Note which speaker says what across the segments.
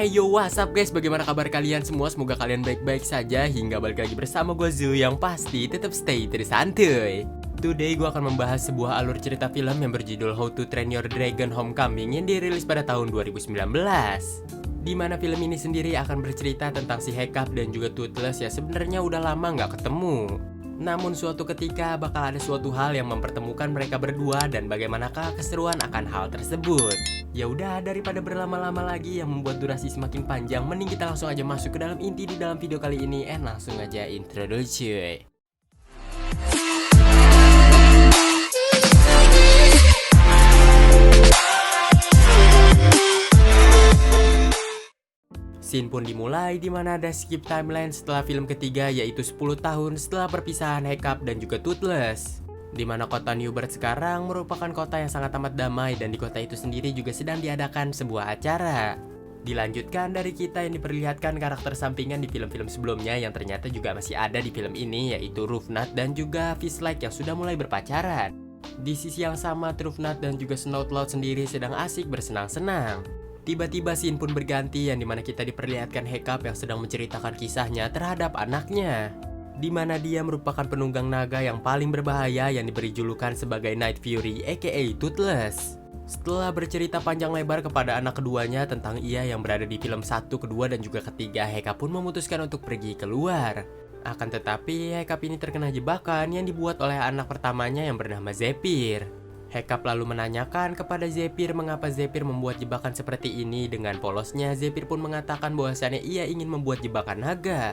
Speaker 1: Hey yo, what's up guys? Bagaimana kabar kalian semua? Semoga kalian baik-baik saja. Hingga balik lagi bersama gue Zu, yang pasti tetap stay terus santuy. Today gue akan membahas sebuah alur cerita film yang berjudul How to Train Your Dragon Homecoming yang dirilis pada tahun 2019. Di mana film ini sendiri akan bercerita tentang si Hiccup dan juga Toothless yang sebenarnya udah lama nggak ketemu. Namun suatu ketika bakal ada suatu hal yang mempertemukan mereka berdua, dan bagaimanakah keseruan akan hal tersebut. Ya udah, daripada berlama-lama lagi yang membuat durasi semakin panjang, mending kita langsung aja masuk ke dalam inti di dalam video kali ini. Langsung aja introduce cuy. Scene pun dimulai di mana ada skip timeline setelah film ketiga, yaitu 10 tahun setelah perpisahan Hiccup dan juga Toothless. Di mana kota Newburgh sekarang merupakan kota yang sangat amat damai, dan di kota itu sendiri juga sedang diadakan sebuah acara. Dilanjutkan dari kita yang diperlihatkan karakter sampingan di film-film sebelumnya yang ternyata juga masih ada di film ini, yaitu Ruffnut dan juga Fishlight yang sudah mulai berpacaran. Di sisi yang sama, Ruffnut dan juga Snoutlout sendiri sedang asik bersenang-senang. Tiba-tiba scene pun berganti yang dimana kita diperlihatkan Hiccup yang sedang menceritakan kisahnya terhadap anaknya, di mana dia merupakan penunggang naga yang paling berbahaya yang diberi julukan sebagai Night Fury aka Toothless. Setelah bercerita panjang lebar kepada anak keduanya tentang ia yang berada di film 1, kedua dan juga ketiga, Hiccup pun memutuskan untuk pergi keluar. Akan tetapi Hiccup ini terkena jebakan yang dibuat oleh anak pertamanya yang bernama Zephyr. Hiccup lalu menanyakan kepada Zephyr mengapa Zephyr membuat jebakan seperti ini. Dengan polosnya, Zephyr pun mengatakan bahwasannya ia ingin membuat jebakan naga.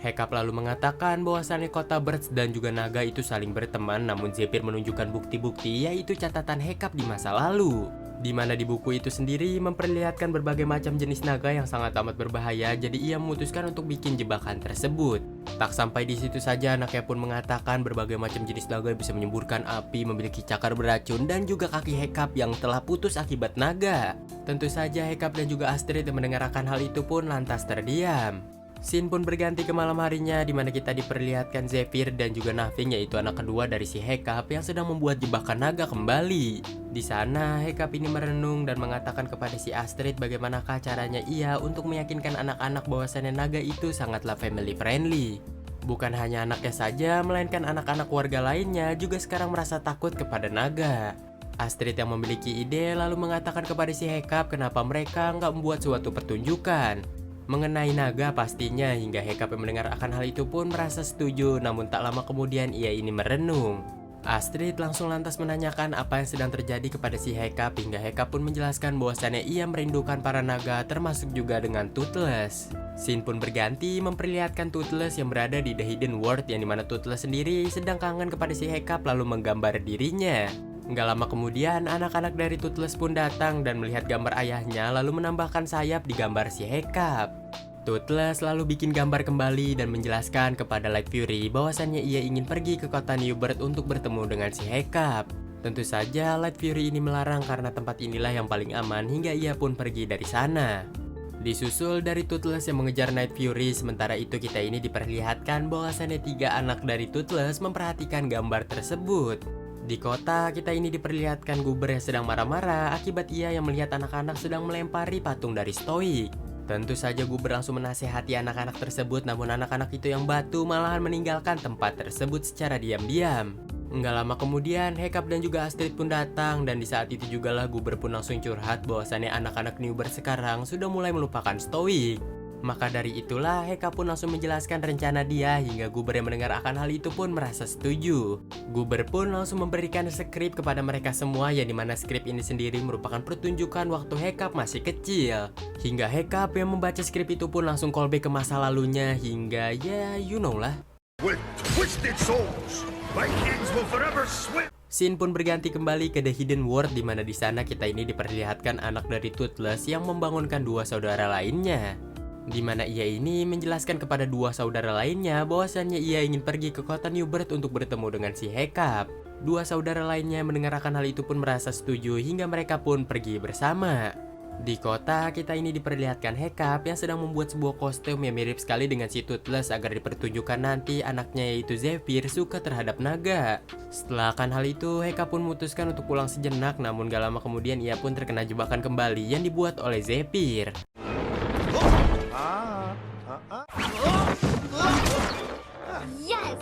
Speaker 1: Hiccup lalu mengatakan bahwasannya kota Birds dan juga naga itu saling berteman, namun Zephyr menunjukkan bukti-bukti, yaitu catatan Hiccup di masa lalu. Di mana di buku itu sendiri memperlihatkan berbagai macam jenis naga yang sangat amat berbahaya, jadi ia memutuskan untuk bikin jebakan tersebut. Tak sampai di situ saja, anaknya pun mengatakan berbagai macam jenis naga bisa menyemburkan api, memiliki cakar beracun, dan juga kaki Hiccup yang telah putus akibat naga. Tentu saja Hiccup dan juga Astrid yang mendengarkan hal itu pun lantas terdiam. Scene pun berganti ke malam harinya, di mana kita diperlihatkan Zephyr dan juga Naving, yaitu anak kedua dari si Hiccup yang sedang membuat jebakan naga kembali. Di sana Hiccup ini merenung dan mengatakan kepada si Astrid bagaimanakah caranya ia untuk meyakinkan anak-anak bahwasannya naga itu sangatlah family friendly. Bukan hanya anaknya saja, melainkan anak-anak warga lainnya juga sekarang merasa takut kepada naga. Astrid yang memiliki ide lalu mengatakan kepada si Hiccup kenapa mereka nggak membuat suatu pertunjukan mengenai naga pastinya, hingga Hiccup yang mendengar akan hal itu pun merasa setuju. Namun tak lama kemudian ia ini merenung. Astrid langsung lantas menanyakan apa yang sedang terjadi kepada si Hiccup, hingga Hiccup pun menjelaskan bahwasannya ia merindukan para naga termasuk juga dengan Toothless. Scene pun berganti memperlihatkan Toothless yang berada di The Hidden World, yang dimana Toothless sendiri sedang kangen kepada si Hiccup lalu menggambar dirinya. Nggak lama kemudian anak-anak dari Toothless pun datang dan melihat gambar ayahnya lalu menambahkan sayap di gambar si Hiccup. Toothless lalu bikin gambar kembali dan menjelaskan kepada Light Fury bahwasannya ia ingin pergi ke kota Newburgh untuk bertemu dengan si Hiccup. Tentu saja Light Fury ini melarang karena tempat inilah yang paling aman, hingga ia pun pergi dari sana. Disusul dari Toothless yang mengejar Night Fury, sementara itu kita ini diperlihatkan bahwasannya 3 anak dari Toothless memperhatikan gambar tersebut. Di kota kita ini diperlihatkan Goober yang sedang marah-marah akibat ia yang melihat anak-anak sedang melempari patung dari Stoik. Tentu saja Goober langsung menasehati anak-anak tersebut, namun anak-anak itu yang batu malahan meninggalkan tempat tersebut secara diam-diam. Nggak lama kemudian Hiccup dan juga Astrid pun datang, dan di saat itu juga lah Goober pun langsung curhat bahwasannya anak-anak Newburgh sekarang sudah mulai melupakan Stoik. Maka dari itulah Hiccup pun langsung menjelaskan rencana dia, hingga Goober yang mendengar akan hal itu pun merasa setuju. Goober pun langsung memberikan skrip kepada mereka semua, yang dimana skrip ini sendiri merupakan pertunjukan waktu Hiccup masih kecil. Hingga Hiccup yang membaca skrip itu pun langsung callback ke masa lalunya, hingga ya you know lah. Scene pun berganti kembali ke The Hidden World, di mana di sana kita ini diperlihatkan anak dari Toothless yang membangunkan 2 saudara lainnya. Di mana ia ini menjelaskan kepada 2 saudara lainnya bahwasannya ia ingin pergi ke kota Newburgh untuk bertemu dengan si Hiccup. 2 saudara lainnya mendengarkan hal itu pun merasa setuju, hingga mereka pun pergi bersama. Di kota kita ini diperlihatkan Hiccup yang sedang membuat sebuah kostum yang mirip sekali dengan si Toothless agar dipertunjukkan nanti anaknya yaitu Zephyr suka terhadap naga. Setelah akan hal itu, Hiccup pun memutuskan untuk pulang sejenak, namun gak lama kemudian ia pun terkena jebakan kembali yang dibuat oleh Zephyr.
Speaker 2: Yes!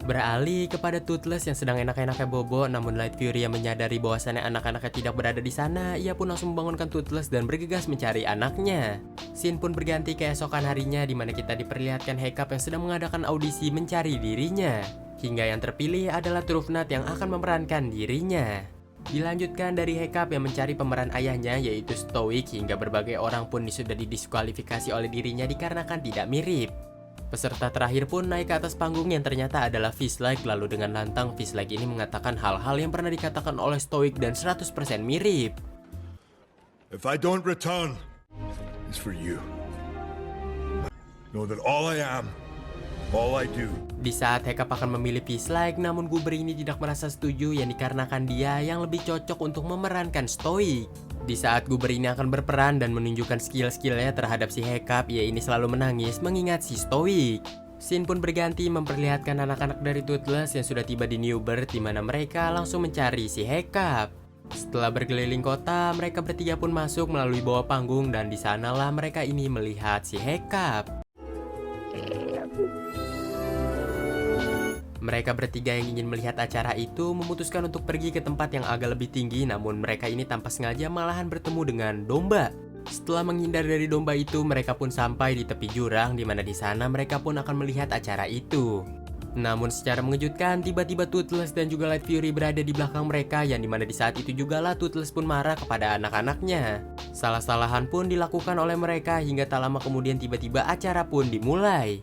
Speaker 1: Beralih kepada Toothless yang sedang enak-enaknya bobo, namun Light Fury yang menyadari bahwasannya anak-anaknya tidak berada di sana, ia pun langsung membangunkan Toothless dan bergegas mencari anaknya. Scene pun berganti keesokan harinya di mana kita diperlihatkan Hiccup yang sedang mengadakan audisi mencari dirinya. Hingga yang terpilih adalah Trufnut yang akan memerankan dirinya. Dilanjutkan dari Hiccup yang mencari pemeran ayahnya yaitu Stoic, hingga berbagai orang pun sudah didiskualifikasi oleh dirinya dikarenakan tidak mirip. Peserta terakhir pun naik ke atas panggung yang ternyata adalah Fishlike, lalu dengan lantang Fishlike ini mengatakan hal-hal yang pernah dikatakan oleh Stoic dan 100% mirip.
Speaker 3: If I don't return, it's for you. Know that all I am, all I do.
Speaker 1: Di saat Hiccup akan memilih Fishlike, namun Guber ini tidak merasa setuju yang dikarenakan dia yang lebih cocok untuk memerankan Stoic. Di saat Guber ini akan berperan dan menunjukkan skill-skillnya terhadap si Hiccup, ia ini selalu menangis mengingat si Stoic. Scene pun berganti memperlihatkan anak-anak dari Toothless yang sudah tiba di Newburgh, di mana mereka langsung mencari si Hiccup. Setelah berkeliling kota, mereka bertiga pun masuk melalui bawah panggung dan di sanalah mereka ini melihat si Hiccup. Mereka bertiga yang ingin melihat acara itu memutuskan untuk pergi ke tempat yang agak lebih tinggi, namun mereka ini tanpa sengaja malahan bertemu dengan domba. Setelah menghindar dari domba itu, mereka pun sampai di tepi jurang, di mana di sana mereka pun akan melihat acara itu. Namun secara mengejutkan, tiba-tiba Toothless dan juga Light Fury berada di belakang mereka, yang dimana di saat itu jugalah Toothless pun marah kepada anak-anaknya. Salah-salahan pun dilakukan oleh mereka hingga tak lama kemudian tiba-tiba acara pun dimulai.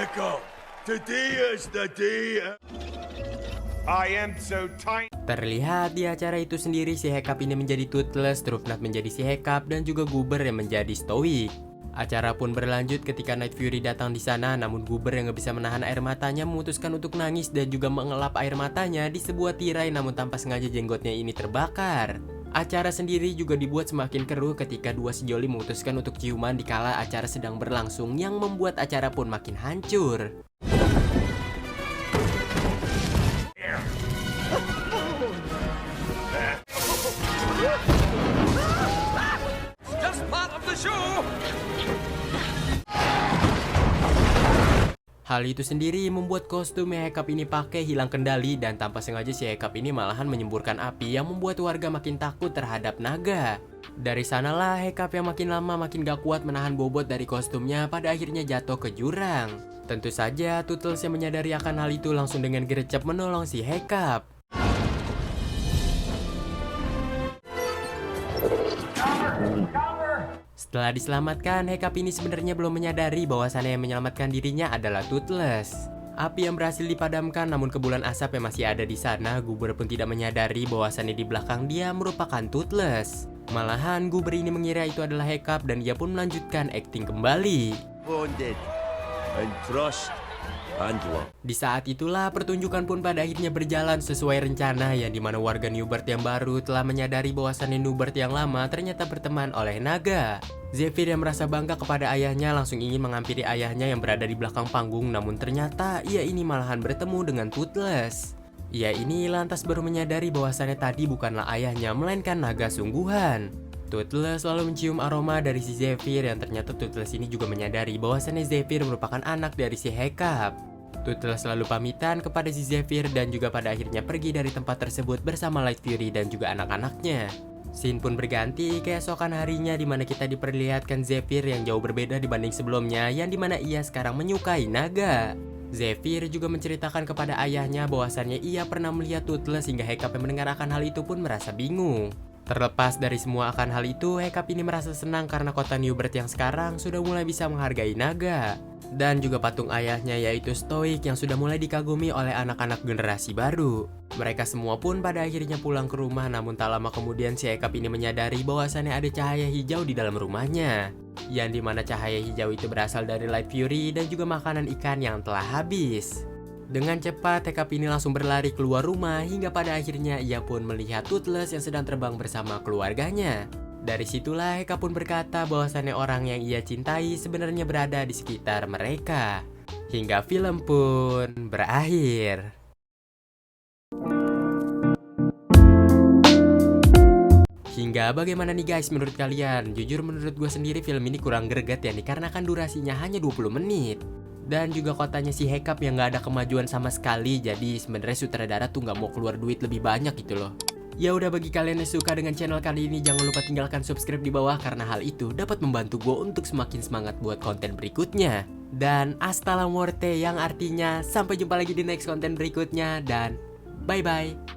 Speaker 3: Hiccup, today is the day. I am so tiny.
Speaker 1: Terlihat di acara itu sendiri si Hiccup ini menjadi Toothless, Trufnut menjadi si Hiccup, dan juga Guber yang menjadi Stoic. Acara pun berlanjut ketika Night Fury datang di sana, namun Guber yang gak bisa menahan air matanya memutuskan untuk nangis dan juga mengelap air matanya di sebuah tirai, namun tanpa sengaja jenggotnya ini terbakar. Acara sendiri juga dibuat semakin keruh ketika dua sejoli memutuskan untuk ciuman dikala acara sedang berlangsung, yang membuat acara pun makin hancur.
Speaker 3: Just part of the show.
Speaker 1: Hal itu sendiri membuat kostum yang Hiccup ini pakai hilang kendali dan tanpa sengaja si Hiccup ini malahan menyemburkan api yang membuat warga makin takut terhadap naga. Dari sanalah Hiccup yang makin lama makin gak kuat menahan bobot dari kostumnya, pada akhirnya jatuh ke jurang. Tentu saja Toothless yang menyadari akan hal itu langsung dengan gercep menolong si Hiccup. Setelah diselamatkan, Hiccup ini sebenarnya belum menyadari bahwasannya yang menyelamatkan dirinya adalah Toothless. Api yang berhasil dipadamkan, namun kepulan asap yang masih ada di sana, Guber pun tidak menyadari bahwasannya di belakang dia merupakan Toothless. Malahan Guber ini mengira itu adalah Hiccup dan ia pun melanjutkan akting kembali.
Speaker 4: Wounded and crushed and lost.
Speaker 1: Di saat itulah pertunjukan pun pada akhirnya berjalan sesuai rencana, yang dimana warga Newburgh yang baru telah menyadari bahwasannya Newburgh yang lama ternyata berteman oleh naga. Zephyr yang merasa bangga kepada ayahnya langsung ingin menghampiri ayahnya yang berada di belakang panggung, namun ternyata ia ini malahan bertemu dengan Toothless. Ia ini lantas baru menyadari bahwasannya tadi bukanlah ayahnya melainkan naga sungguhan. Toothless lalu mencium aroma dari si Zephyr, yang ternyata Toothless ini juga menyadari bahwasannya Zephyr merupakan anak dari si Hiccup. Toothless lalu pamitan kepada si Zephyr dan juga pada akhirnya pergi dari tempat tersebut bersama Light Fury dan juga anak-anaknya. Scene pun berganti keesokan harinya, di mana kita diperlihatkan Zephyr yang jauh berbeda dibanding sebelumnya, yang dimana ia sekarang menyukai naga. Zephyr juga menceritakan kepada ayahnya bahwasannya ia pernah melihat Toothless, hingga Hiccup yang mendengar akan hal itu pun merasa bingung. Terlepas dari semua akan hal itu, Hiccup ini merasa senang karena kota Newburgh yang sekarang sudah mulai bisa menghargai naga. Dan juga patung ayahnya yaitu Stoic yang sudah mulai dikagumi oleh anak-anak generasi baru. Mereka semua pun pada akhirnya pulang ke rumah, namun tak lama kemudian si Hiccup ini menyadari bahwasannya ada cahaya hijau di dalam rumahnya. Yang dimana cahaya hijau itu berasal dari Light Fury dan juga makanan ikan yang telah habis. Dengan cepat Hiccup ini langsung berlari keluar rumah hingga pada akhirnya ia pun melihat Toothless yang sedang terbang bersama keluarganya. Dari situlah Hiccup pun berkata bahwasannya orang yang ia cintai sebenarnya berada di sekitar mereka. Hingga film pun berakhir. Hingga bagaimana nih guys menurut kalian? Jujur menurut gue sendiri film ini kurang greget ya nih, karena kan durasinya hanya 20 menit. Dan juga kotanya si Hekap yang gak ada kemajuan sama sekali. Jadi sebenarnya sutradara tuh gak mau keluar duit lebih banyak gitu loh. Ya udah, bagi kalian yang suka dengan channel kali ini, jangan lupa tinggalkan subscribe di bawah, karena hal itu dapat membantu gue untuk semakin semangat buat konten berikutnya. Dan hasta la muerte, yang artinya sampai jumpa lagi di next konten berikutnya, dan bye bye.